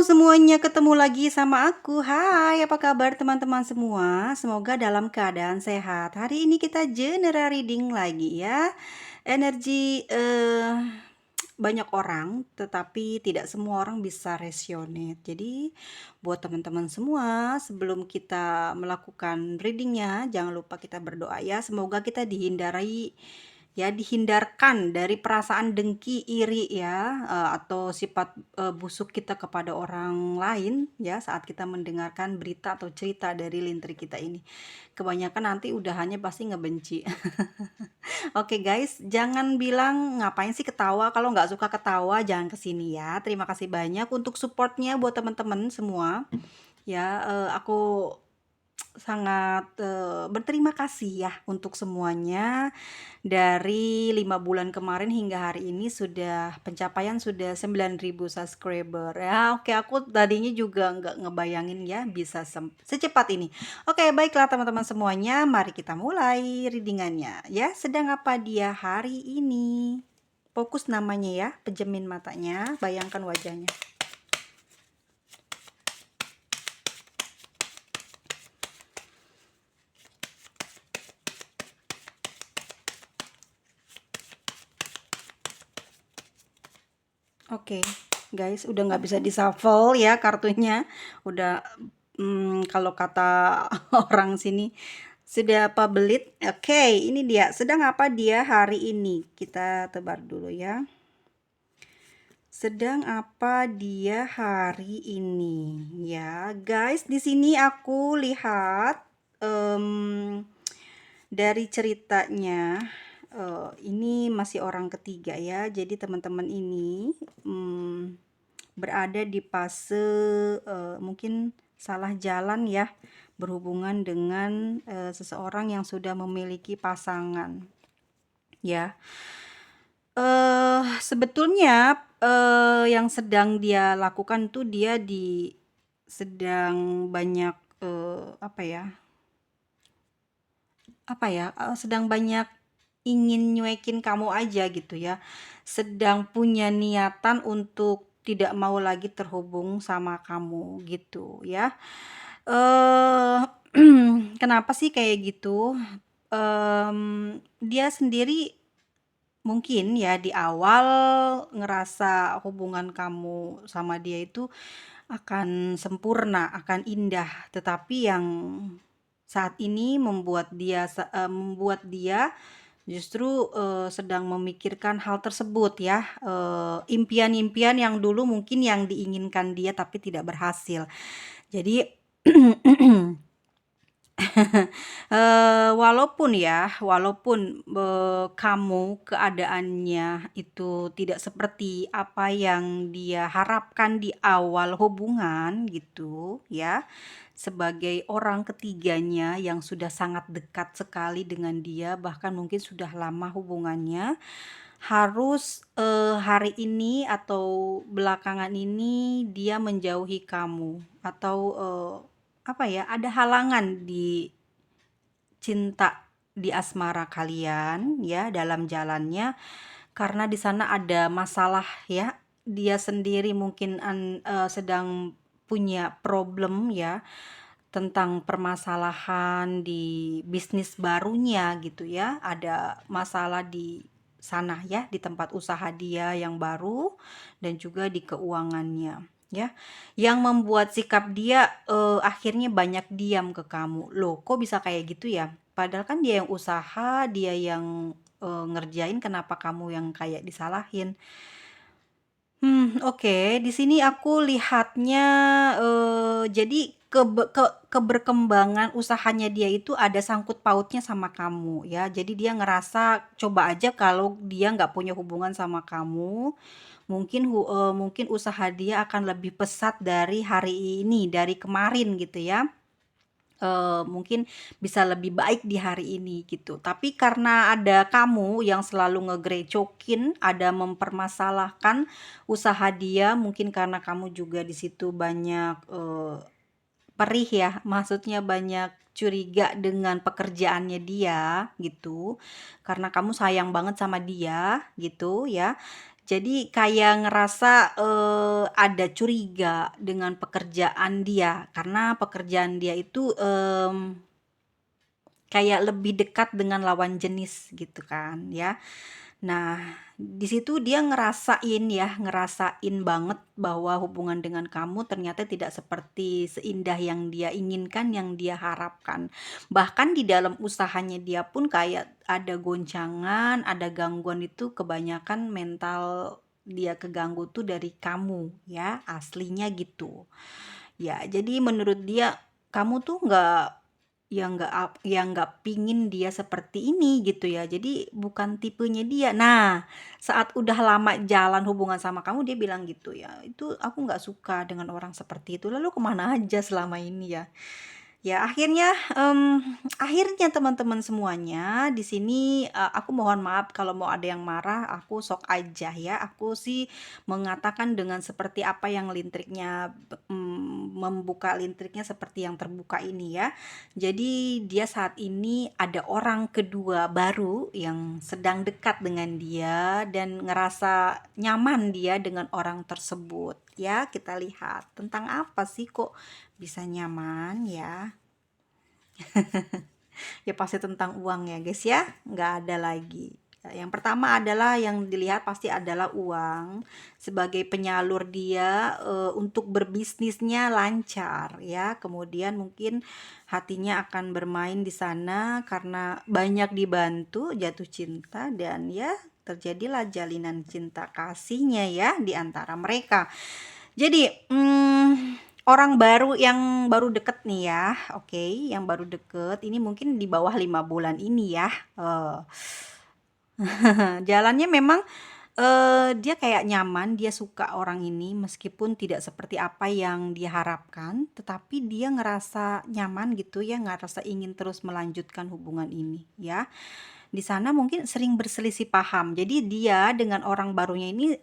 semuanya, ketemu lagi sama aku. Hai, apa kabar teman-teman semua? Semoga dalam keadaan sehat. Hari ini kita general reading lagi ya. Energi banyak orang, tetapi tidak semua orang bisa resonate. Jadi, buat teman-teman semua, sebelum kita melakukan readingnya, jangan lupa kita berdoa ya. Semoga kita dihindarkan dari perasaan dengki, iri ya, atau sifat busuk kita kepada orang lain ya saat kita mendengarkan berita atau cerita dari lintri kita ini. Kebanyakan nanti udahannya pasti ngebenci. Oke guys, jangan bilang ngapain sih ketawa, kalau nggak suka ketawa jangan kesini ya. Terima kasih banyak untuk supportnya buat teman-teman semua. Ya, aku sangat berterima kasih ya untuk semuanya. Dari 5 bulan kemarin hingga hari ini pencapaian sudah 9.000 subscriber ya. Oke, aku tadinya juga nggak ngebayangin ya bisa secepat ini. Oke, baiklah teman-teman semuanya, mari kita mulai readingannya ya. Sedang apa dia hari ini? Fokus namanya ya, pejemin matanya, bayangkan wajahnya. Oke, guys, udah nggak bisa di-shuffle ya kartunya. Udah, kalau kata orang sini, sudah pabelit. Oke, ini dia. Sedang apa dia hari ini? Kita tebar dulu ya. Sedang apa dia hari ini? Ya, guys, di sini aku lihat dari ceritanya. Ini masih orang ketiga ya, jadi teman-teman ini berada di fase mungkin salah jalan ya, berhubungan dengan seseorang yang sudah memiliki pasangan ya. Sebetulnya yang sedang dia lakukan tuh dia sedang banyak sedang banyak ingin nyuekin kamu aja gitu ya. Sedang punya niatan untuk tidak mau lagi terhubung sama kamu gitu ya. Kenapa sih kayak gitu? Dia sendiri mungkin ya di awal ngerasa hubungan kamu sama dia itu akan sempurna, akan indah, tetapi yang saat ini membuat dia justru sedang memikirkan hal tersebut ya, impian-impian yang dulu mungkin yang diinginkan dia tapi tidak berhasil. Jadi walaupun kamu keadaannya itu tidak seperti apa yang dia harapkan di awal hubungan gitu ya, sebagai orang ketiganya yang sudah sangat dekat sekali dengan dia, bahkan mungkin sudah lama hubungannya, harus hari ini atau belakangan ini dia menjauhi kamu atau ada halangan di cinta di asmara kalian ya dalam jalannya, karena di sana ada masalah ya. Dia sendiri mungkin sedang punya problem ya tentang permasalahan di bisnis barunya gitu ya. Ada masalah di sana ya, di tempat usaha dia yang baru dan juga di keuangannya ya, yang membuat sikap dia akhirnya banyak diam ke kamu. Loh, kok bisa kayak gitu ya? Padahal kan dia yang usaha, dia yang ngerjain, kenapa kamu yang kayak disalahin? Oke. Di sini aku lihatnya, jadi keberkembangan usahanya dia itu ada sangkut pautnya sama kamu ya. Jadi dia ngerasa coba aja kalau dia nggak punya hubungan sama kamu, mungkin usaha dia akan lebih pesat dari hari ini, dari kemarin gitu ya. Mungkin bisa lebih baik di hari ini gitu. Tapi karena ada kamu yang selalu ngegrecokin, ada mempermasalahkan usaha dia, mungkin karena kamu juga di situ banyak perih ya, maksudnya banyak curiga dengan pekerjaannya dia gitu. Karena kamu sayang banget sama dia gitu ya. Jadi kayak ngerasa, ada curiga dengan pekerjaan dia, karena pekerjaan dia itu, kayak lebih dekat dengan lawan jenis gitu kan ya. Nah, di situ dia ngerasain banget bahwa hubungan dengan kamu ternyata tidak seperti seindah yang dia inginkan, yang dia harapkan. Bahkan di dalam usahanya dia pun kayak ada goncangan, ada gangguan itu kebanyakan mental dia keganggu tuh dari kamu ya, aslinya gitu. Ya, jadi menurut dia kamu tuh nggak pingin dia seperti ini gitu ya. Jadi bukan tipenya dia. Nah, saat udah lama jalan hubungan sama kamu dia bilang gitu ya, "Itu aku nggak suka dengan orang seperti itu. Lalu kemana aja selama ini ya?" Ya akhirnya teman-teman semuanya di sini, aku mohon maaf kalau mau ada yang marah, aku sok aja ya. Aku sih mengatakan dengan seperti apa yang membuka listriknya seperti yang terbuka ini ya. Jadi dia saat ini ada orang kedua baru yang sedang dekat dengan dia dan ngerasa nyaman dia dengan orang tersebut ya. Kita lihat tentang apa sih kok bisa nyaman ya. Ya pasti tentang uang ya guys ya, nggak ada lagi. Yang pertama adalah yang dilihat pasti adalah uang sebagai penyalur dia untuk berbisnisnya lancar ya. Kemudian mungkin hatinya akan bermain di sana karena banyak dibantu, jatuh cinta dan ya terjadilah jalinan cinta kasihnya ya di antara mereka. Jadi, orang baru yang baru deket nih ya, oke, yang baru deket ini mungkin di bawah 5 bulan ini ya, jalannya memang, dia kayak nyaman, dia suka orang ini meskipun tidak seperti apa yang dia harapkan, tetapi dia ngerasa nyaman gitu ya, ngerasa ingin terus melanjutkan hubungan ini ya. Di sana mungkin sering berselisih paham. Jadi dia dengan orang barunya ini,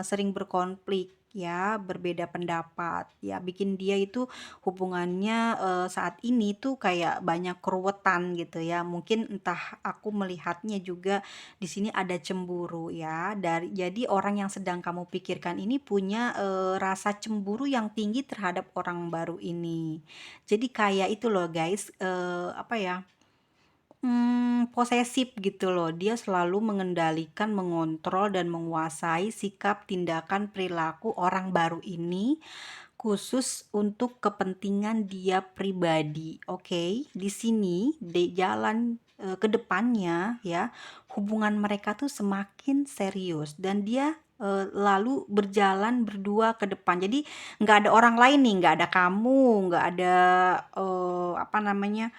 sering berkonflik ya, berbeda pendapat ya, bikin dia itu hubungannya, saat ini tuh kayak banyak keruwetan gitu ya. Mungkin entah aku melihatnya juga di sini ada cemburu ya, jadi orang yang sedang kamu pikirkan ini punya, rasa cemburu yang tinggi terhadap orang baru ini. Jadi kayak itu loh guys, apa ya, posesif gitu loh. Dia selalu mengendalikan, mengontrol, dan menguasai sikap, tindakan, perilaku orang baru ini khusus untuk kepentingan dia pribadi. Oke, di sini di jalan ke depannya ya, hubungan mereka tuh semakin serius dan dia lalu berjalan berdua ke depan. Jadi nggak ada orang lain nih, nggak ada kamu, nggak ada apa namanya,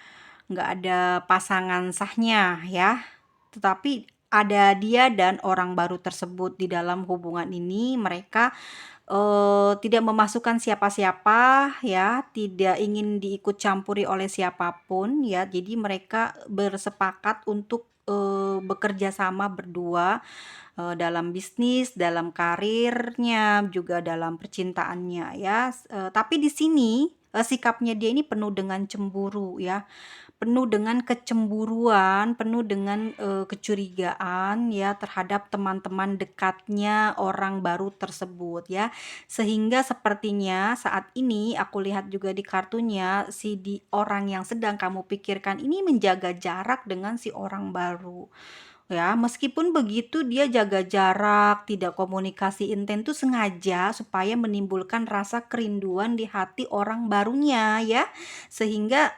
nggak ada pasangan sahnya ya, tetapi ada dia dan orang baru tersebut di dalam hubungan ini. Mereka tidak memasukkan siapa-siapa ya, tidak ingin diikut campuri oleh siapapun ya. Jadi mereka bersepakat untuk bekerja sama berdua dalam bisnis, dalam karirnya, juga dalam percintaannya ya. Tapi di sini sikapnya dia ini penuh dengan cemburu ya, penuh dengan kecemburuan, penuh dengan kecurigaan ya terhadap teman-teman dekatnya orang baru tersebut ya. Sehingga sepertinya saat ini aku lihat juga di kartunya si orang yang sedang kamu pikirkan ini menjaga jarak dengan si orang baru. Ya, meskipun begitu dia jaga jarak, tidak komunikasi intens itu sengaja supaya menimbulkan rasa kerinduan di hati orang barunya ya. Sehingga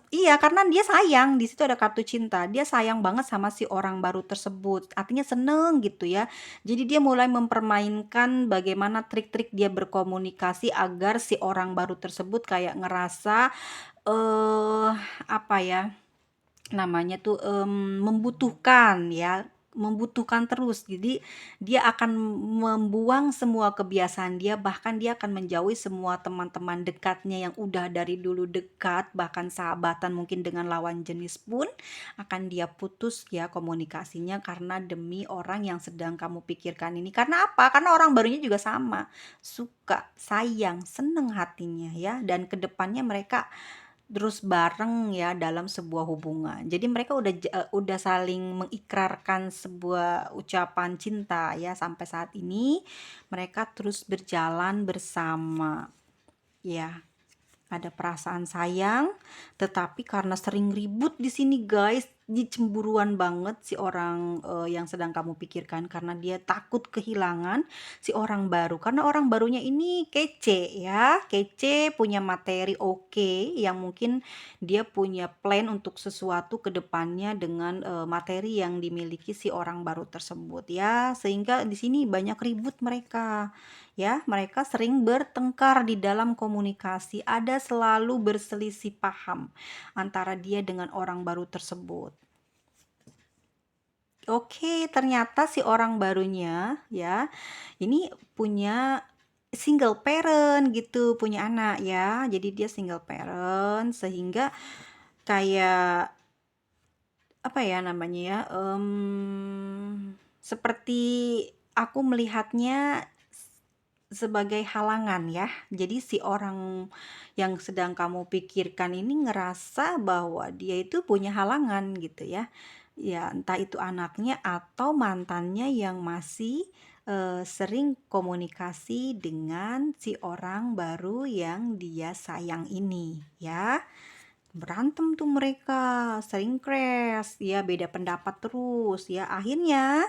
iya karena dia sayang, di situ ada kartu cinta. Dia sayang banget sama si orang baru tersebut. Artinya seneng gitu ya. Jadi dia mulai mempermainkan bagaimana trik-trik dia berkomunikasi agar si orang baru tersebut kayak ngerasa eh apa ya? Namanya tuh, membutuhkan ya, membutuhkan terus. Jadi dia akan membuang semua kebiasaan dia, bahkan dia akan menjauhi semua teman-teman dekatnya yang udah dari dulu dekat, bahkan sahabatan mungkin dengan lawan jenis pun akan dia putus ya komunikasinya karena demi orang yang sedang kamu pikirkan ini. Karena apa? Karena orang barunya juga sama, suka, sayang, seneng hatinya ya, dan kedepannya mereka terus bareng ya dalam sebuah hubungan. Jadi mereka udah saling mengikrarkan sebuah ucapan cinta ya sampai saat ini mereka terus berjalan bersama. Ya, ada perasaan sayang, tetapi karena sering ribut di sini guys, di cemburuan banget si orang yang sedang kamu pikirkan karena dia takut kehilangan si orang baru. Karena orang barunya ini kece ya, kece, punya materi oke, yang mungkin dia punya plan untuk sesuatu ke depannya dengan materi yang dimiliki si orang baru tersebut ya. Sehingga di sini banyak ribut mereka. Ya, mereka sering bertengkar di dalam komunikasi, ada selalu berselisih paham antara dia dengan orang baru tersebut. Oke, ternyata si orang barunya ya, ini punya single parent gitu, punya anak ya. Jadi dia single parent sehingga kayak apa ya namanya ya, seperti aku melihatnya sebagai halangan ya. Jadi si orang yang sedang kamu pikirkan ini ngerasa bahwa dia itu punya halangan gitu ya. Ya entah itu anaknya atau mantannya yang masih sering komunikasi dengan si orang baru yang dia sayang ini ya. Berantem tuh mereka, sering crash, ya beda pendapat terus ya. Akhirnya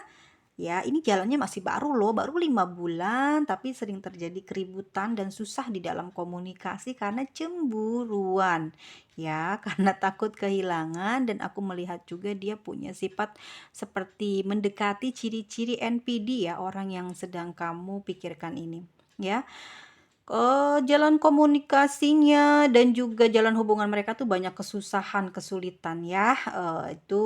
ya, ini jalannya masih baru loh, baru 5 bulan, tapi sering terjadi keributan dan susah di dalam komunikasi karena cemburuan. Ya, karena takut kehilangan dan aku melihat juga dia punya sifat seperti mendekati ciri-ciri NPD ya, orang yang sedang kamu pikirkan ini. Ya, jalan komunikasinya dan juga jalan hubungan mereka tuh banyak kesusahan, kesulitan ya, itu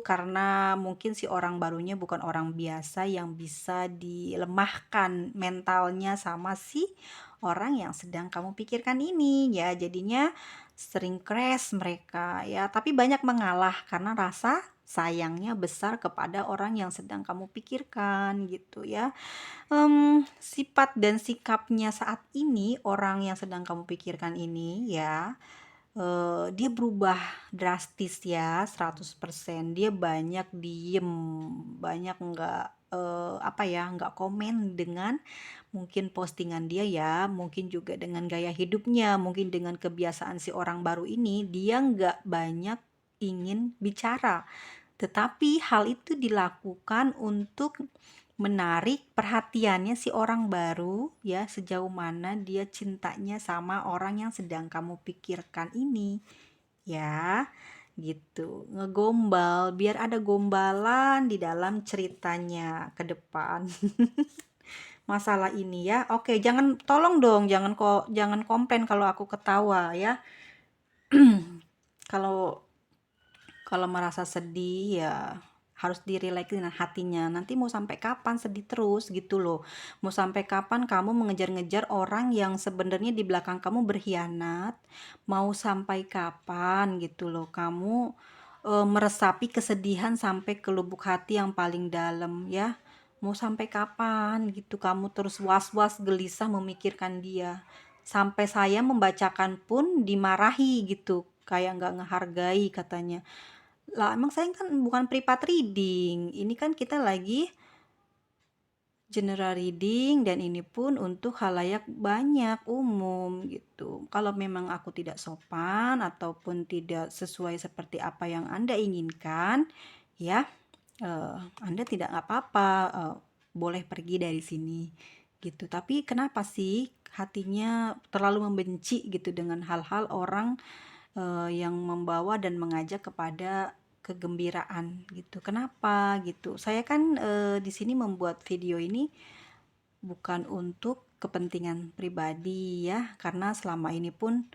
karena mungkin si orang barunya bukan orang biasa yang bisa dilemahkan mentalnya sama si orang yang sedang kamu pikirkan ini ya, jadinya sering crash mereka ya, tapi banyak mengalah karena rasa sayangnya besar kepada orang yang sedang kamu pikirkan gitu ya. Sifat dan sikapnya saat ini, orang yang sedang kamu pikirkan ini ya, dia berubah drastis ya 100%. Dia banyak diem, banyak nggak, apa ya, nggak komen dengan mungkin postingan dia ya, mungkin juga dengan gaya hidupnya, mungkin dengan kebiasaan si orang baru ini, dia nggak banyak ingin bicara. Tetapi hal itu dilakukan untuk menarik perhatiannya si orang baru ya, sejauh mana dia cintanya sama orang yang sedang kamu pikirkan ini ya, gitu. Ngegombal biar ada gombalan di dalam ceritanya ke depan. Masalah ini ya. Oke, jangan, tolong dong jangan komplain kalau aku ketawa ya. Kalau Kalau merasa sedih ya harus direleksin hatinya. Nanti mau sampai kapan sedih terus gitu loh. Mau sampai kapan kamu mengejar-ngejar orang yang sebenarnya di belakang kamu berkhianat? Mau sampai kapan gitu loh kamu meresapi kesedihan sampai ke lubuk hati yang paling dalam ya? Mau sampai kapan gitu kamu terus was-was gelisah memikirkan dia? Sampai saya membacakan pun dimarahi gitu, kayak nggak ngehargai katanya. Lah emang saya kan bukan privat reading, ini kan kita lagi general reading dan ini pun untuk khalayak banyak, umum gitu. Kalau memang aku tidak sopan ataupun tidak sesuai seperti apa yang Anda inginkan, ya, Anda tidak apa-apa, boleh pergi dari sini gitu. Tapi kenapa sih hatinya terlalu membenci gitu dengan hal-hal orang yang membawa dan mengajak kepada kegembiraan gitu. Kenapa gitu? Saya kan di sini membuat video ini bukan untuk kepentingan pribadi ya, karena selama ini pun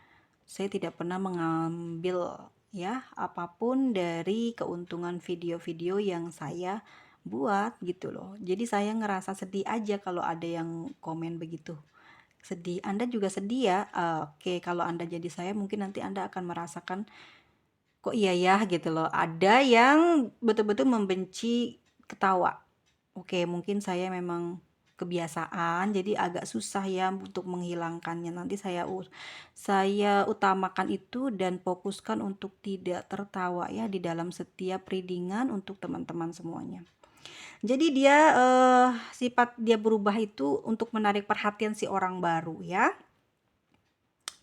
saya tidak pernah mengambil ya apapun dari keuntungan video-video yang saya buat gitu loh. Jadi saya ngerasa sedih aja kalau ada yang komen begitu. Sedih, Anda juga sedih ya? Oke, kalau Anda jadi saya mungkin nanti Anda akan merasakan, kok iya ya gitu loh. Ada yang betul-betul membenci ketawa. Oke, mungkin saya memang kebiasaan, jadi agak susah ya untuk menghilangkannya. Nanti saya utamakan itu dan fokuskan untuk tidak tertawa ya di dalam setiap readingan untuk teman-teman semuanya. Jadi sifat dia berubah itu untuk menarik perhatian si orang baru ya,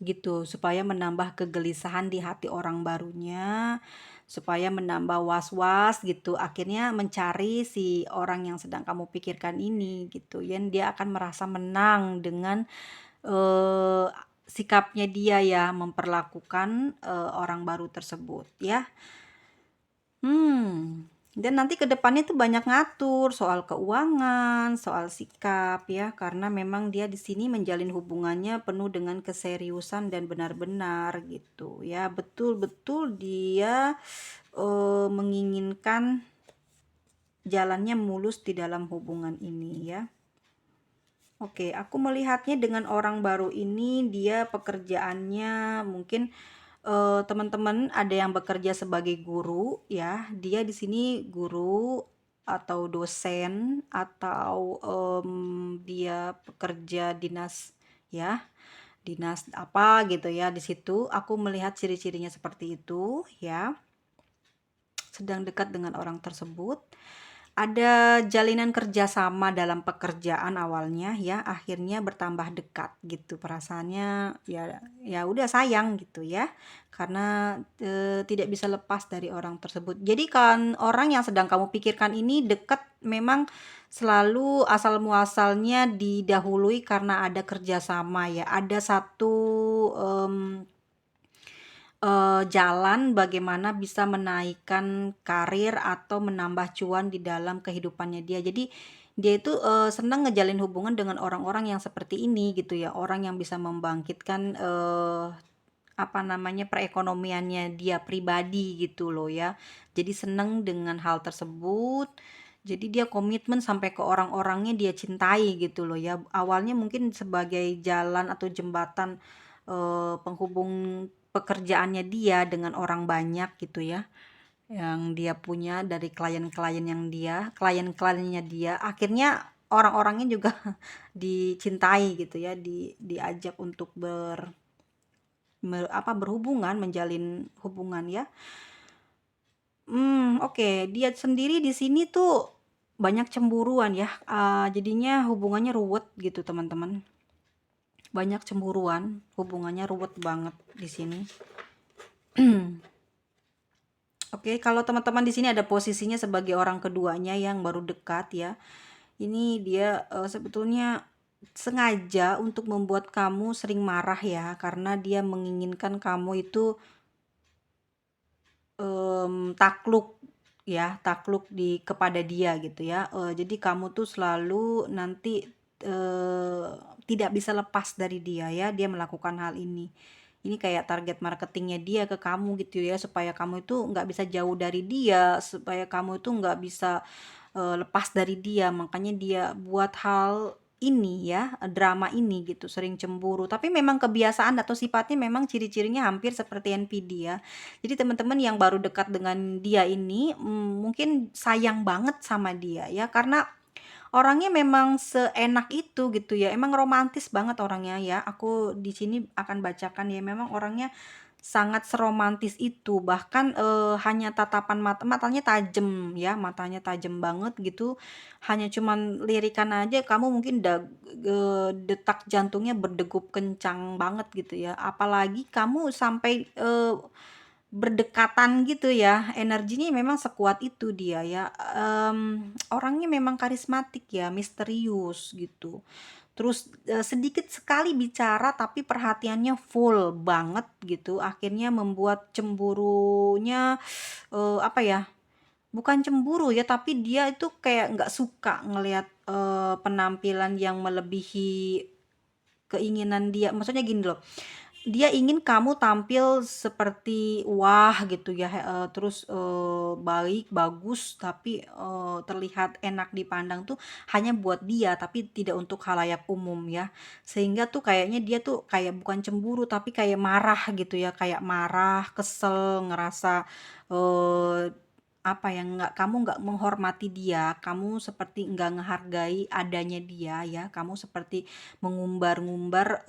gitu. Supaya menambah kegelisahan di hati orang barunya, supaya menambah was-was gitu. Akhirnya mencari si orang yang sedang kamu pikirkan ini gitu. Dia akan merasa menang dengan eh, sikapnya dia ya memperlakukan orang baru tersebut ya. Dan nanti ke depannya tuh banyak ngatur soal keuangan, soal sikap ya, karena memang dia di sini menjalin hubungannya penuh dengan keseriusan dan benar-benar gitu ya. Betul-betul dia menginginkan jalannya mulus di dalam hubungan ini ya. Oke, aku melihatnya dengan orang baru ini dia pekerjaannya mungkin teman-teman ada yang bekerja sebagai guru ya. Dia di sini guru atau dosen atau dia pekerja dinas ya. Dinas apa gitu ya di situ. Aku melihat ciri-cirinya seperti itu ya. Sedang dekat dengan orang tersebut. Ada jalinan kerjasama dalam pekerjaan awalnya ya, akhirnya bertambah dekat gitu perasaannya ya, ya udah sayang gitu ya, karena tidak bisa lepas dari orang tersebut. Jadi kan orang yang sedang kamu pikirkan ini dekat memang selalu asal muasalnya didahului karena ada kerjasama ya, ada satu jalan bagaimana bisa menaikkan karir atau menambah cuan di dalam kehidupannya dia. Jadi dia itu senang ngejalin hubungan dengan orang-orang yang seperti ini gitu ya, orang yang bisa membangkitkan apa namanya perekonomiannya dia pribadi gitu loh ya. Jadi seneng dengan hal tersebut. Jadi dia komitmen sampai ke orang-orangnya dia cintai gitu loh ya. Awalnya mungkin sebagai jalan atau jembatan penghubung pekerjaannya dia dengan orang banyak gitu ya, yang dia punya dari klien-kliennya dia, akhirnya orang-orangnya juga dicintai gitu ya, diajak untuk berhubungan, menjalin hubungan ya. Oke, dia sendiri di sini tuh banyak cemburuan ya, jadinya hubungannya ruwet gitu teman-teman. Banyak cemburuan, hubungannya ruwet banget di sini. Oke, kalau teman-teman di sini ada posisinya sebagai orang keduanya yang baru dekat ya. Ini dia sebetulnya sengaja untuk membuat kamu sering marah ya, karena dia menginginkan kamu itu takluk ya, takluk kepada dia gitu ya. Jadi kamu tuh selalu nanti eh, tidak bisa lepas dari dia ya, dia melakukan hal ini. Ini kayak target marketingnya dia ke kamu gitu ya, supaya kamu itu nggak bisa jauh dari dia, supaya kamu itu nggak bisa lepas dari dia. Makanya dia buat hal ini ya, drama ini gitu, sering cemburu. Tapi memang kebiasaan atau sifatnya memang ciri-cirinya hampir seperti NPD ya. Jadi teman-teman yang baru dekat dengan dia ini mungkin sayang banget sama dia ya, karena orangnya memang seenak itu gitu ya. Emang romantis banget orangnya ya. Aku di sini akan bacakan ya, memang orangnya sangat seromantis itu. Bahkan hanya tatapan matanya tajam ya, matanya tajam banget gitu. Hanya cuman lirikan aja kamu mungkin detak jantungnya berdegup kencang banget gitu ya. Apalagi kamu sampai berdekatan gitu ya, energinya memang sekuat itu dia ya. Orangnya memang karismatik ya, misterius gitu. Terus sedikit sekali bicara tapi perhatiannya full banget gitu. Akhirnya membuat cemburunya apa ya? Bukan cemburu ya, tapi dia itu kayak nggak suka ngelihat penampilan yang melebihi keinginan dia. Maksudnya gini loh, dia ingin kamu tampil seperti wah gitu ya, terus baik, bagus, tapi terlihat enak dipandang tuh hanya buat dia, tapi tidak untuk khalayak umum ya. Sehingga tuh kayaknya dia tuh kayak bukan cemburu, tapi kayak marah gitu ya, kayak marah, kesel, ngerasa eh, apa ya, nggak menghormati dia, kamu seperti nggak ngehargai adanya dia ya, kamu seperti mengumbar-ngumbar,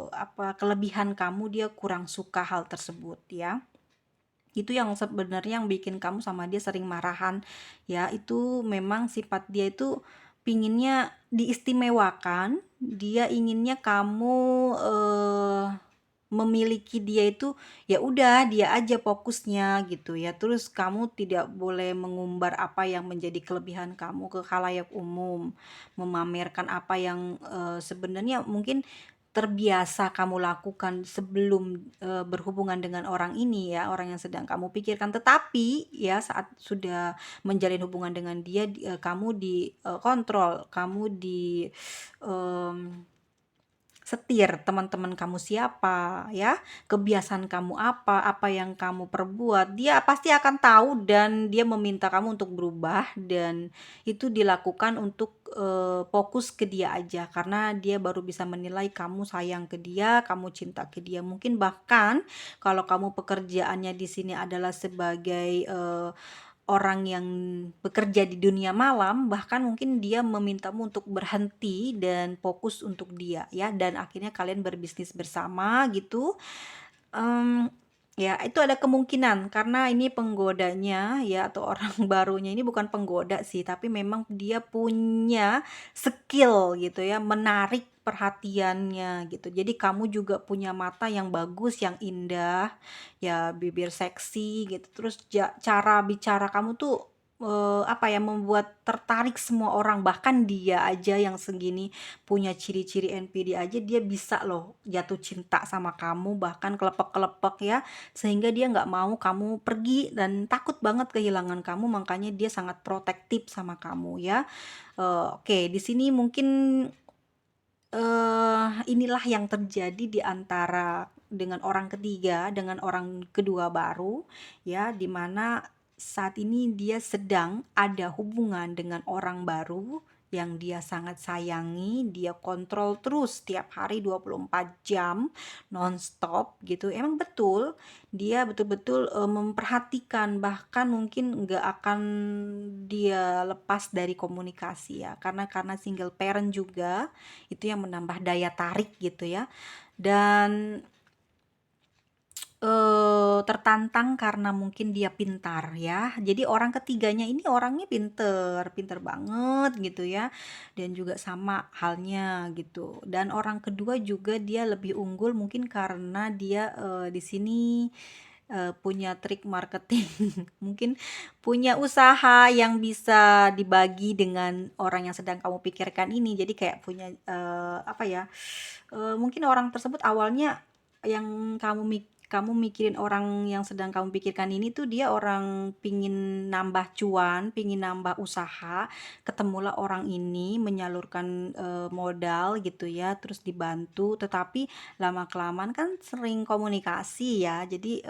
apa, kelebihan kamu, dia kurang suka hal tersebut ya. Itu yang sebenarnya yang bikin kamu sama dia sering marahan ya, itu memang sifat dia itu pinginnya diistimewakan, dia inginnya kamu, memiliki dia itu, ya udah dia aja fokusnya gitu ya, terus kamu tidak boleh mengumbar apa yang menjadi kelebihan kamu ke khalayak umum, memamerkan apa yang, sebenarnya mungkin terbiasa kamu lakukan sebelum, berhubungan dengan orang ini ya, orang yang sedang kamu pikirkan. Tetapi ya saat sudah menjalin hubungan dengan dia, kamu kontrol, kamu mmm setir teman-teman kamu siapa ya, kebiasaan kamu apa yang kamu perbuat, dia pasti akan tahu dan dia meminta kamu untuk berubah, dan itu dilakukan untuk, fokus ke dia aja karena dia baru bisa menilai kamu sayang ke dia, kamu cinta ke dia. Mungkin bahkan kalau kamu pekerjaannya di sini adalah sebagai, orang yang bekerja di dunia malam, bahkan mungkin dia memintamu untuk berhenti dan fokus untuk dia ya, dan akhirnya kalian berbisnis bersama gitu. Mmm, ya itu ada kemungkinan karena ini penggodanya ya, atau orang barunya ini bukan penggoda sih, tapi memang dia punya skill gitu ya, menarik perhatiannya gitu. Jadi kamu juga punya mata yang bagus, yang indah, ya bibir seksi gitu, terus cara bicara kamu tuh, apa ya, membuat tertarik semua orang, bahkan dia aja yang segini punya ciri-ciri NPD aja dia bisa loh jatuh cinta sama kamu, bahkan kelepek-kelepek ya, sehingga dia nggak mau kamu pergi dan takut banget kehilangan kamu, makanya dia sangat protektif sama kamu ya. Oke, di sini mungkin, inilah yang terjadi di antara dengan orang ketiga, dengan orang kedua baru ya, di mana saat ini dia sedang ada hubungan dengan orang baru yang dia sangat sayangi, dia kontrol terus tiap hari 24 jam nonstop gitu. Emang betul dia betul-betul, memperhatikan, bahkan mungkin nggak akan dia lepas dari komunikasi ya, karena single parent juga, itu yang menambah daya tarik gitu ya. Dan tertantang karena mungkin dia pintar ya. Jadi orang ketiganya ini orangnya pinter, pinter banget gitu ya. Dan juga sama halnya gitu. Dan orang kedua juga dia lebih unggul mungkin karena dia, di sini, punya trik marketing, mungkin punya usaha yang bisa dibagi dengan orang yang sedang kamu pikirkan ini. Jadi kayak punya, apa ya, mungkin orang tersebut awalnya yang kamu mikirin orang yang sedang kamu pikirkan ini tuh dia orang pingin nambah cuan, pingin nambah usaha, ketemulah orang ini menyalurkan, modal gitu ya, terus dibantu, tetapi lama-kelamaan kan sering komunikasi ya, jadi,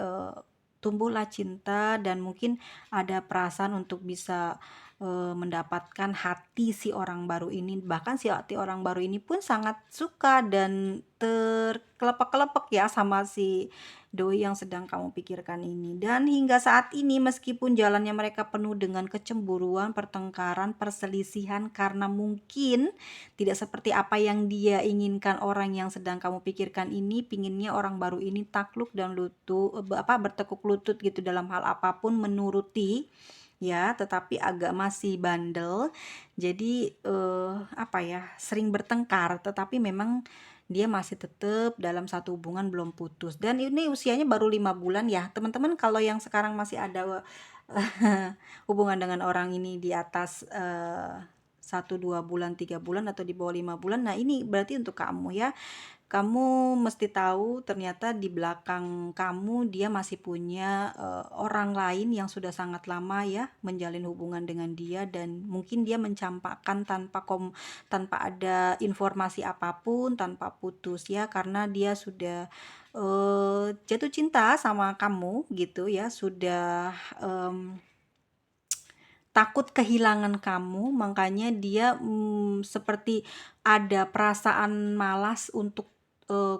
tumbuhlah cinta dan mungkin ada perasaan untuk bisa, mendapatkan hati si orang baru ini. Bahkan si hati orang baru ini pun sangat suka dan terkelepek-kelepek ya sama si doi yang sedang kamu pikirkan ini. Dan hingga saat ini meskipun jalannya mereka penuh dengan kecemburuan, pertengkaran, perselisihan karena mungkin tidak seperti apa yang dia inginkan orang yang sedang kamu pikirkan ini, pinginnya orang baru ini takluk dan bertekuk lutut gitu dalam hal apapun menuruti ya, tetapi agak masih bandel. Jadi, apa ya, sering bertengkar, tetapi memang dia masih tetap dalam satu hubungan belum putus. Dan ini usianya baru 5 bulan ya. Teman-teman kalau yang sekarang masih ada hubungan dengan orang ini di atas 1, 2 bulan, 3 bulan atau di bawah 5 bulan, nah ini berarti untuk kamu ya. Kamu mesti tahu ternyata di belakang kamu dia masih punya, orang lain yang sudah sangat lama ya menjalin hubungan dengan dia, dan mungkin dia mencampakkan tanpa ada informasi apapun, tanpa putus ya, karena dia sudah, jatuh cinta sama kamu gitu ya, sudah, takut kehilangan kamu, makanya dia, seperti ada perasaan malas untuk,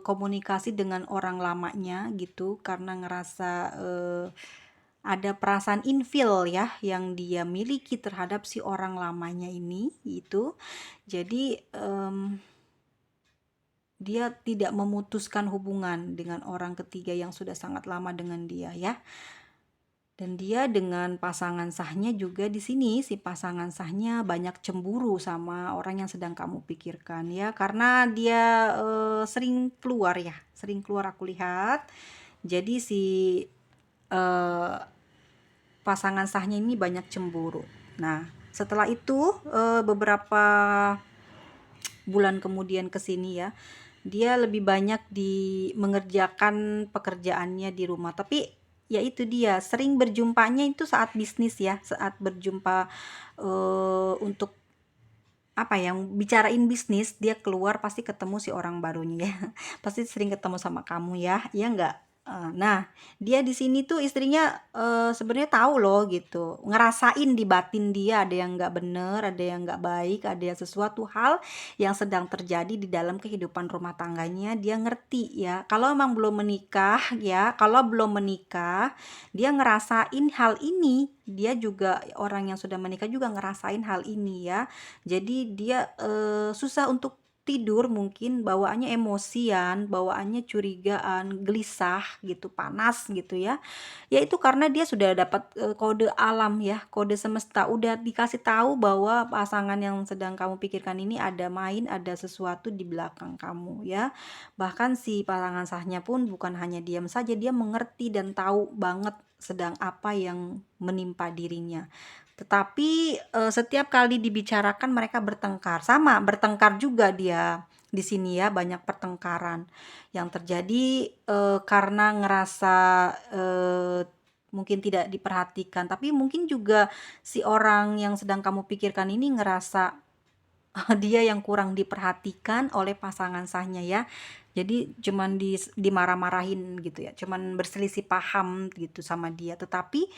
komunikasi dengan orang lamanya gitu, karena ngerasa, ada perasaan infil ya yang dia miliki terhadap si orang lamanya ini gitu. Jadi dia tidak memutuskan hubungan dengan orang ketiga yang sudah sangat lama dengan dia ya. Dan dia dengan pasangan sahnya juga di sini, si pasangan sahnya banyak cemburu sama orang yang sedang kamu pikirkan ya, karena dia sering keluar ya, sering keluar aku lihat. Jadi si eh, pasangan sahnya ini banyak cemburu. Nah, setelah itu beberapa bulan kemudian ke sini ya, dia lebih banyak mengerjakan pekerjaannya di rumah. Tapi ya itu dia, sering berjumpanya itu saat bisnis ya, saat berjumpa untuk apa yang bicarain bisnis, dia keluar pasti ketemu si orang barunya ya. Pasti sering ketemu sama kamu ya, ya enggak? Nah, dia di sini tuh istrinya sebenarnya tahu loh gitu, ngerasain di batin dia ada yang nggak bener, ada yang nggak baik, ada yang sesuatu hal yang sedang terjadi di dalam kehidupan rumah tangganya, dia ngerti ya. Kalau emang belum menikah ya, kalau belum menikah, dia ngerasain hal ini. Dia juga orang yang sudah menikah juga ngerasain hal ini ya. Jadi dia susah untuk tidur, mungkin bawaannya emosian, bawaannya curigaan, gelisah gitu, panas gitu ya. Ya itu karena dia sudah dapat kode alam ya, kode semesta, udah dikasih tahu bahwa pasangan yang sedang kamu pikirkan ini ada main, ada sesuatu di belakang kamu ya. Bahkan si pasangan sahnya pun bukan hanya diam saja, dia mengerti dan tahu banget sedang apa yang menimpa dirinya. Tetapi setiap kali dibicarakan mereka bertengkar. Sama, bertengkar juga dia. Di sini ya banyak pertengkaran yang terjadi karena ngerasa mungkin tidak diperhatikan. Tapi mungkin juga si orang yang sedang kamu pikirkan ini ngerasa dia yang kurang diperhatikan oleh pasangan sahnya ya. Jadi cuman dimarah-marahin gitu ya, cuman berselisih paham gitu sama dia. Tetapi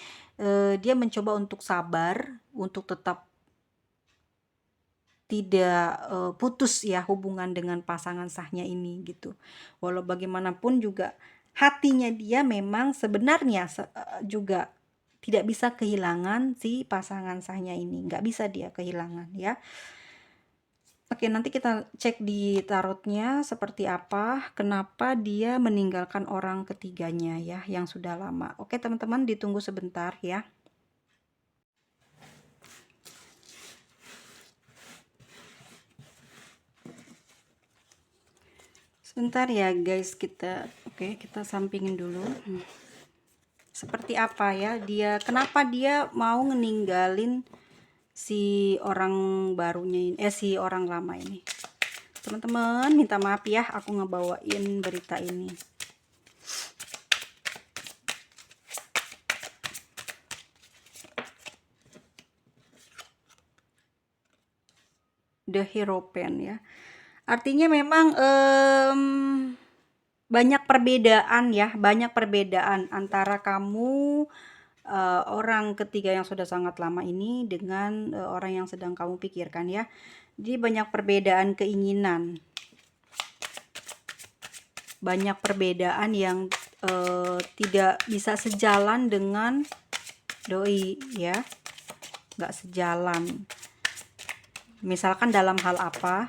dia mencoba untuk sabar, untuk tetap tidak putus ya hubungan dengan pasangan sahnya ini gitu. Walau bagaimanapun juga hatinya dia memang sebenarnya juga tidak bisa kehilangan si pasangan sahnya ini, nggak bisa dia kehilangan ya. Oke, nanti kita cek di tarotnya seperti apa, kenapa dia meninggalkan orang ketiganya ya, yang sudah lama. Oke, teman-teman, ditunggu sebentar ya. Sebentar ya, guys, kita sampingin dulu. Seperti apa ya dia, kenapa dia mau ngeninggalin si orang barunya ini, si orang lama ini. Teman-teman, minta maaf ya, aku ngebawain berita ini. The Hierophant ya. Artinya memang banyak perbedaan ya, banyak perbedaan antara kamu orang ketiga yang sudah sangat lama ini dengan orang yang sedang kamu pikirkan ya. Jadi banyak perbedaan keinginan, banyak perbedaan yang tidak bisa sejalan dengan doi ya, nggak sejalan. Misalkan dalam hal apa,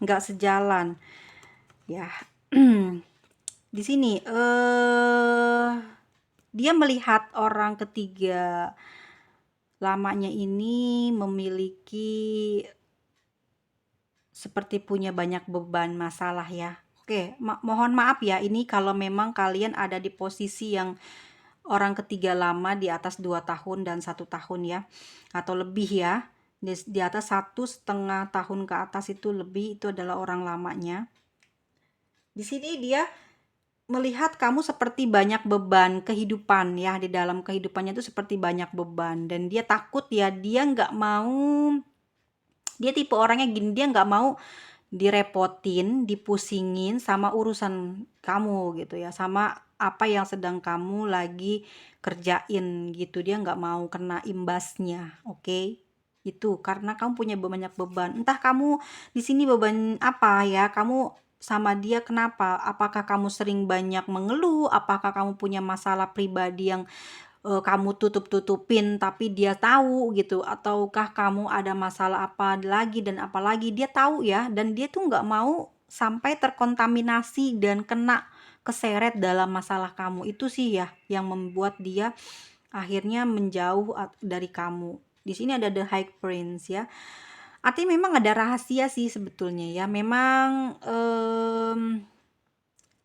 nggak sejalan ya. Di sini dia melihat orang ketiga lamanya ini memiliki seperti punya banyak beban masalah ya. Oke, mohon maaf ya, ini kalau memang kalian ada di posisi yang orang ketiga lama di atas 2 tahun dan 1 tahun ya, atau lebih ya, di atas 1,5 tahun ke atas itu lebih, itu adalah orang lamanya. Di sini dia melihat kamu seperti banyak beban kehidupan ya, di dalam kehidupannya itu seperti banyak beban, dan dia takut ya, dia nggak mau, dia tipe orangnya gini, dia nggak mau direpotin, dipusingin sama urusan kamu gitu ya, sama apa yang sedang kamu lagi kerjain gitu, dia nggak mau kena imbasnya, oke? Itu karena kamu punya banyak beban, entah kamu di sini beban apa ya, kamu sama dia kenapa? Apakah kamu sering banyak mengeluh? Apakah kamu punya masalah pribadi yang kamu tutup-tutupin tapi dia tahu gitu? Ataukah kamu ada masalah apa lagi dan apalagi dia tahu ya, dan dia tuh nggak mau sampai terkontaminasi dan kena keseret dalam masalah kamu. Itu sih ya yang membuat dia akhirnya menjauh dari kamu. Di sini ada The High Prince ya. Artinya memang ada rahasia sih sebetulnya ya. Memang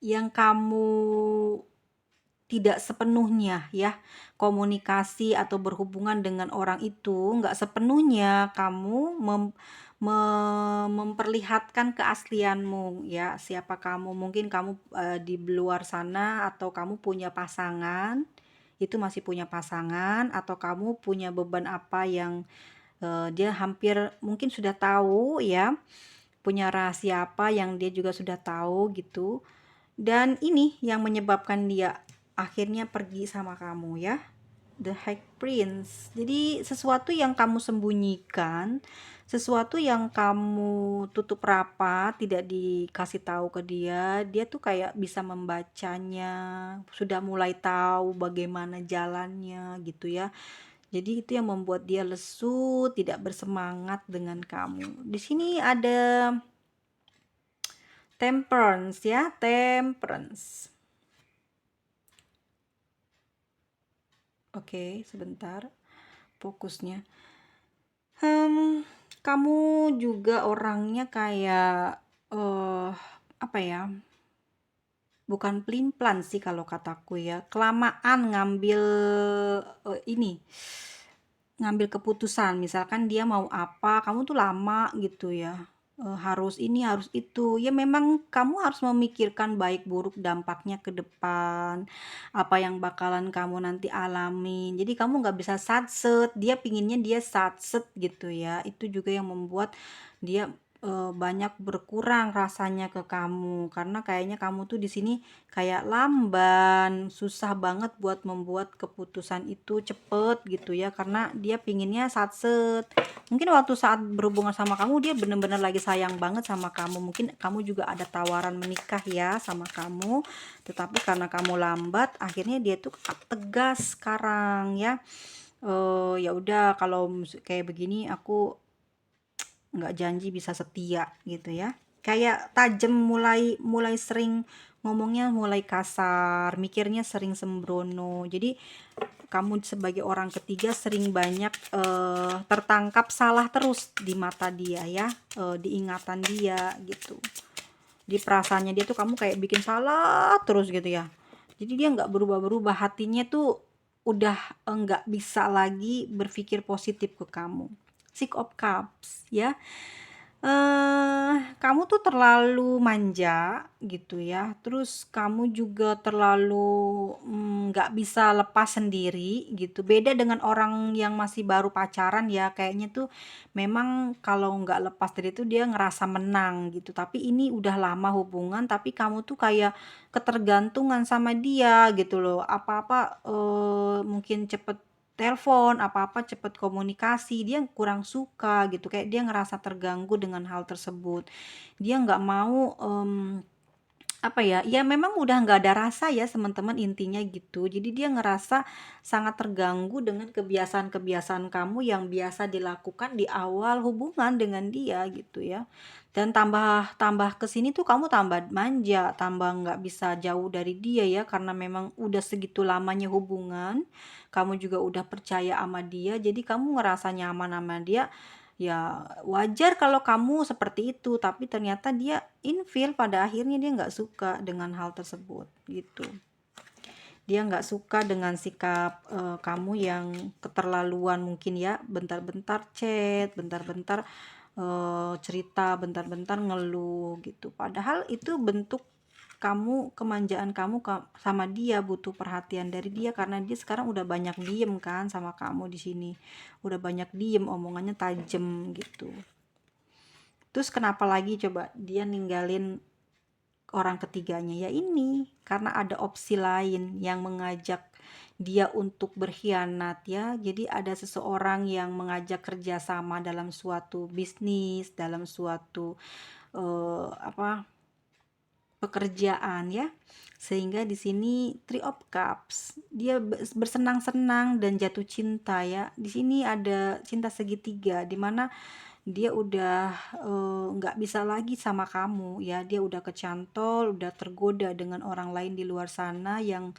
yang kamu tidak sepenuhnya ya komunikasi atau berhubungan dengan orang itu, nggak sepenuhnya kamu memperlihatkan keaslianmu ya, siapa kamu. Mungkin kamu di luar sana, atau kamu punya pasangan, itu masih punya pasangan, atau kamu punya beban apa yang dia hampir mungkin sudah tahu ya, punya rahasia apa yang dia juga sudah tahu gitu. Dan ini yang menyebabkan dia akhirnya pergi sama kamu ya. The High Prince. Jadi sesuatu yang kamu sembunyikan, sesuatu yang kamu tutup rapat, tidak dikasih tahu ke dia, dia tuh kayak bisa membacanya, sudah mulai tahu bagaimana jalannya gitu ya. Jadi itu yang membuat dia lesu, tidak bersemangat dengan kamu. Di sini ada Temperance ya, Temperance. Oke, sebentar. Fokusnya. Kamu juga orangnya kayak apa ya? Bukan pelin-pelan sih kalau kataku ya. Kelamaan ngambil ngambil keputusan. Misalkan dia mau apa, kamu tuh lama gitu ya. Harus ini, harus itu. Ya memang kamu harus memikirkan baik buruk dampaknya ke depan, apa yang bakalan kamu nanti alami. Jadi kamu nggak bisa satset, dia pinginnya dia satset gitu ya. Itu juga yang membuat dia banyak berkurang rasanya ke kamu, karena kayaknya kamu tuh di sini kayak lamban, susah banget buat membuat keputusan itu cepet gitu ya, karena dia pinginnya satset. Mungkin waktu saat berhubungan sama kamu dia bener-bener lagi sayang banget sama kamu, mungkin kamu juga ada tawaran menikah ya sama kamu, tetapi karena kamu lambat akhirnya dia tuh tegas sekarang ya. Ya udah, kalau kayak begini aku nggak janji bisa setia gitu ya, kayak tajam, mulai mulai sering ngomongnya, mulai kasar, mikirnya sering sembrono. Jadi kamu sebagai orang ketiga sering banyak tertangkap salah terus di mata dia ya, di ingatan dia gitu, di perasaannya dia tuh kamu kayak bikin salah terus gitu ya. Jadi dia nggak berubah-berubah, hatinya tuh udah nggak bisa lagi berpikir positif ke kamu. Six of Cups ya. Kamu tuh terlalu manja gitu ya, terus kamu juga terlalu nggak bisa lepas sendiri gitu. Beda dengan orang yang masih baru pacaran ya, kayaknya tuh memang kalau nggak lepas dari itu dia ngerasa menang gitu. Tapi ini udah lama hubungan, tapi kamu tuh kayak ketergantungan sama dia gitu loh. Apa-apa mungkin cepet telepon, apa-apa cepet komunikasi, dia kurang suka gitu, kayak dia ngerasa terganggu dengan hal tersebut. Dia nggak mau, apa ya, ya memang udah nggak ada rasa ya teman-teman, intinya gitu. Jadi dia ngerasa sangat terganggu dengan kebiasaan-kebiasaan kamu yang biasa dilakukan di awal hubungan dengan dia gitu ya. Dan tambah tambah ke sini tuh kamu tambah manja, tambah nggak bisa jauh dari dia ya, karena memang udah segitu lamanya hubungan, kamu juga udah percaya sama dia, jadi kamu ngerasa nyaman sama dia. Ya wajar kalau kamu seperti itu, tapi ternyata dia infil, pada akhirnya dia nggak suka dengan hal tersebut gitu. Dia nggak suka dengan sikap kamu yang keterlaluan mungkin ya, bentar-bentar chat, bentar-bentar cerita, bentar-bentar ngeluh gitu. Padahal itu bentuk kamu, kemanjaan kamu sama dia, butuh perhatian dari dia, karena dia sekarang udah banyak diem kan sama kamu di sini. Udah banyak diem, omongannya tajem gitu. Terus kenapa lagi coba dia ninggalin orang ketiganya? Ya ini, karena ada opsi lain yang mengajak dia untuk berkhianat ya. Jadi ada seseorang yang mengajak kerjasama dalam suatu bisnis, dalam suatu apa pekerjaan ya. Sehingga di sini Three of Cups, dia bersenang-senang dan jatuh cinta ya. Di sini ada cinta segitiga di mana dia udah nggak bisa lagi sama kamu ya. Dia udah kecantol, udah tergoda dengan orang lain di luar sana yang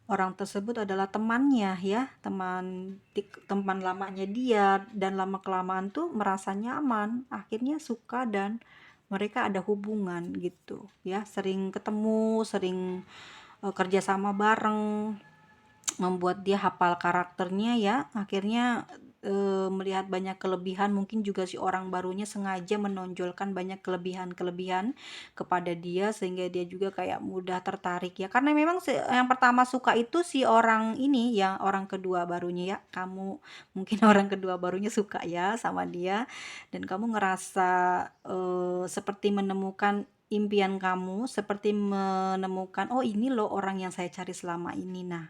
orang tersebut adalah temannya ya, teman lamanya dia, dan lama-kelamaan tuh merasa nyaman, akhirnya suka dan mereka ada hubungan gitu ya, sering ketemu, sering kerja sama bareng, membuat dia hafal karakternya ya, akhirnya melihat banyak kelebihan. Mungkin juga si orang barunya sengaja menonjolkan banyak kelebihan-kelebihan kepada dia sehingga dia juga kayak mudah tertarik ya, karena memang yang pertama suka itu si orang ini ya, orang kedua barunya ya, kamu mungkin orang kedua barunya suka ya sama dia, dan kamu ngerasa seperti menemukan impian kamu, seperti menemukan, oh ini loh orang yang saya cari selama ini. Nah,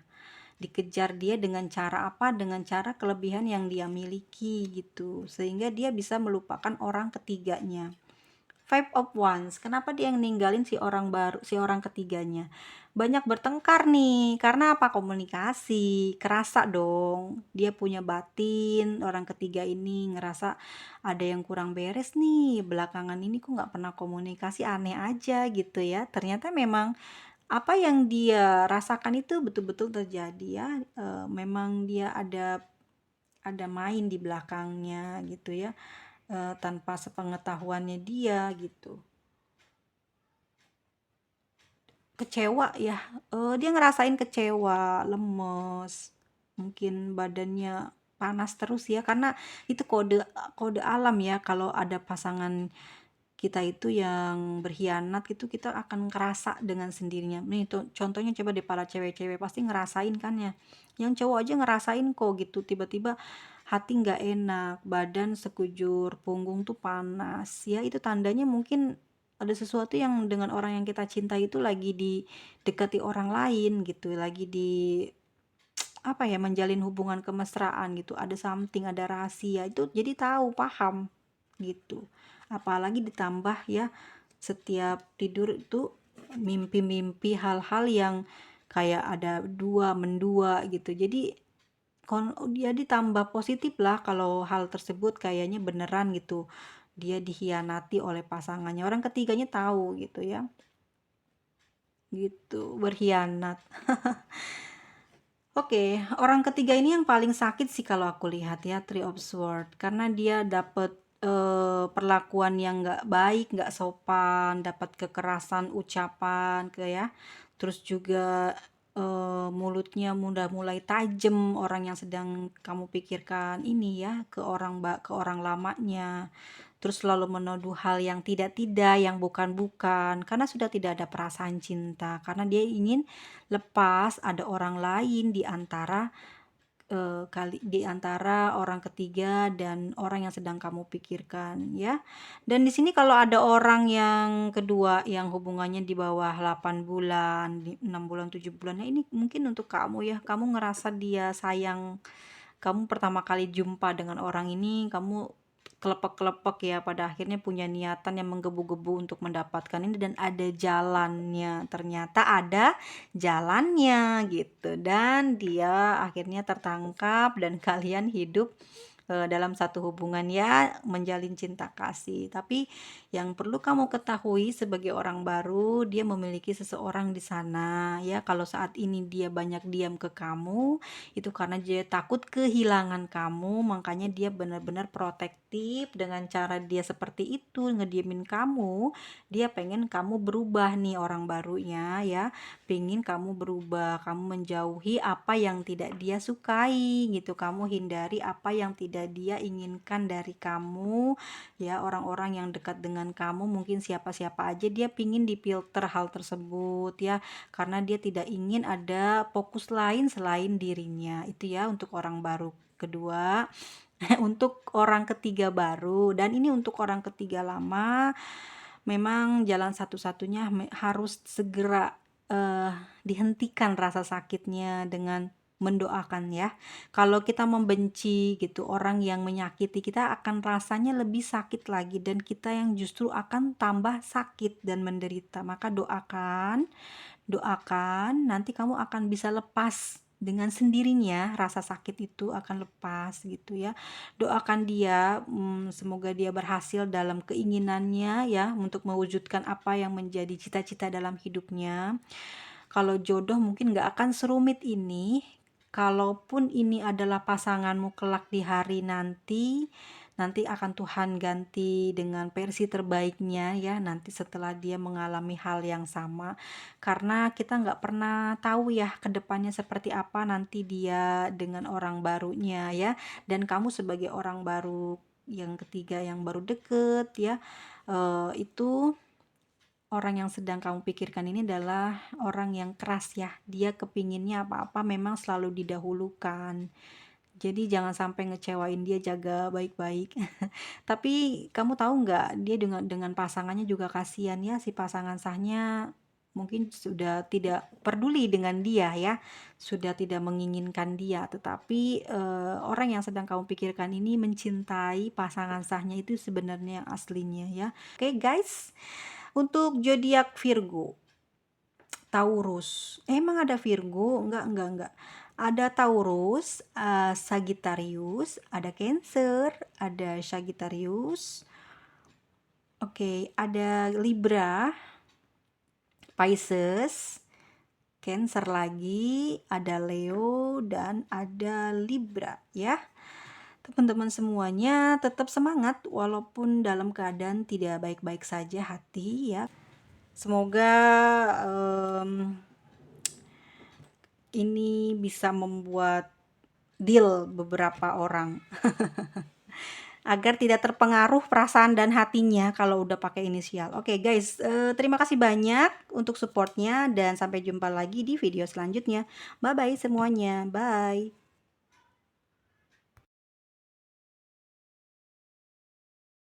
dikejar dia dengan cara apa? Dengan cara kelebihan yang dia miliki gitu. Sehingga dia bisa melupakan orang ketiganya. Five of Wands, kenapa dia yang ninggalin si orang baru, si orang ketiganya? Banyak bertengkar nih, karena apa? Komunikasi, kerasa dong. Dia punya batin, orang ketiga ini ngerasa ada yang kurang beres nih. Belakangan ini kok nggak pernah komunikasi, aneh aja gitu ya. Ternyata memang apa yang dia rasakan itu betul-betul terjadi ya, memang dia ada main di belakangnya gitu ya, tanpa sepengetahuannya dia gitu. Kecewa ya, dia ngerasain kecewa, lemes, mungkin badannya panas terus ya, karena itu kode kode alam ya, kalau ada pasangan kita itu yang berkhianat itu kita akan ngerasa dengan sendirinya. Nih contohnya coba deh para cewek-cewek pasti ngerasain kan ya. Yang cowok aja ngerasain kok gitu, tiba-tiba hati nggak enak, badan sekujur, punggung tuh panas. Ya itu tandanya mungkin ada sesuatu yang dengan orang yang kita cintai itu lagi didekati orang lain gitu, lagi di apa ya, menjalin hubungan kemesraan gitu, ada something, ada rahasia itu, jadi tahu, paham gitu. Apalagi ditambah ya, setiap tidur itu mimpi-mimpi hal-hal yang kayak ada dua mendua gitu, jadi dia ditambah positif lah kalau hal tersebut kayaknya beneran gitu, dia dikhianati oleh pasangannya, orang ketiganya tahu gitu ya, gitu, berkhianat. Oke, orang ketiga ini yang paling sakit sih kalau aku lihat ya, Three of Swords, karena dia dapet perlakuan yang nggak baik, nggak sopan, dapat kekerasan ucapan ke ya, terus juga mulutnya mudah mulai tajam, orang yang sedang kamu pikirkan ini ya, ke orang lamanya, terus selalu menuduh hal yang tidak-tidak, yang bukan-bukan, karena sudah tidak ada perasaan cinta, karena dia ingin lepas ada orang lain di antara di antara orang ketiga dan orang yang sedang kamu pikirkan ya. Dan di sini kalau ada orang yang kedua yang hubungannya di bawah 8 bulan, 6 bulan, 7 bulan, ya ini mungkin untuk kamu ya. Kamu ngerasa dia sayang, kamu pertama kali jumpa dengan orang ini, kamu kelepek-kelepek ya, pada akhirnya punya niatan yang menggebu-gebu untuk mendapatkan ini dan ada jalannya. Ternyata ada jalannya gitu, dan dia akhirnya tertangkap dan kalian hidup dalam satu hubungan ya, menjalin cinta kasih. Tapi yang perlu kamu ketahui sebagai orang baru, dia memiliki seseorang di sana ya. Kalau saat ini dia banyak diam ke kamu, itu karena dia takut kehilangan kamu, makanya dia benar-benar protektif dengan cara dia seperti itu, ngediemin kamu. Dia pengen kamu berubah nih, orang barunya ya, pengen kamu berubah, kamu menjauhi apa yang tidak dia sukai gitu, kamu hindari apa yang tidak dia inginkan dari kamu ya. Orang-orang yang dekat dengan kamu, mungkin siapa-siapa aja, dia pingin difilter hal tersebut ya, karena dia tidak ingin ada fokus lain selain dirinya. Itu ya untuk orang baru kedua. Untuk orang ketiga baru, dan ini untuk orang ketiga lama, memang jalan satu-satunya harus segera dihentikan rasa sakitnya dengan mendoakan ya. Kalau kita membenci gitu orang yang menyakiti kita, akan rasanya lebih sakit lagi dan kita yang justru akan tambah sakit dan menderita. Maka doakan, nanti kamu akan bisa lepas dengan sendirinya, rasa sakit itu akan lepas gitu ya. Doakan dia, semoga dia berhasil dalam keinginannya ya, untuk mewujudkan apa yang menjadi cita-cita dalam hidupnya. Kalau jodoh mungkin gak akan serumit ini. Kalaupun ini adalah pasanganmu kelak di hari nanti akan Tuhan ganti dengan versi terbaiknya ya, nanti setelah dia mengalami hal yang sama. Karena kita nggak pernah tahu ya kedepannya seperti apa nanti dia dengan orang barunya ya, dan kamu sebagai orang baru yang ketiga yang baru deket ya, itu orang yang sedang kamu pikirkan ini adalah orang yang keras ya. Dia kepinginnya apa-apa memang selalu didahulukan. Jadi jangan sampai ngecewain dia, jaga baik-baik. Tapi kamu tahu nggak, dia dengan pasangannya juga kasihan ya, si pasangan sahnya mungkin sudah tidak peduli dengan dia ya, sudah tidak menginginkan dia. Tetapi orang yang sedang kamu pikirkan ini mencintai pasangan sahnya itu sebenarnya yang aslinya ya. Oke guys, untuk zodiak Virgo, Taurus. Emang ada Virgo? Enggak. Ada Taurus, Sagittarius, ada Cancer, ada Sagittarius. Oke, ada Libra, Pisces, Cancer lagi, ada Leo, dan ada Libra ya. Teman-teman semuanya tetap semangat walaupun dalam keadaan tidak baik-baik saja hati ya. Semoga ini bisa membuat deal beberapa orang agar tidak terpengaruh perasaan dan hatinya kalau udah pakai inisial. Oke guys, terima kasih banyak untuk supportnya dan sampai jumpa lagi di video selanjutnya. Bye bye semuanya, bye.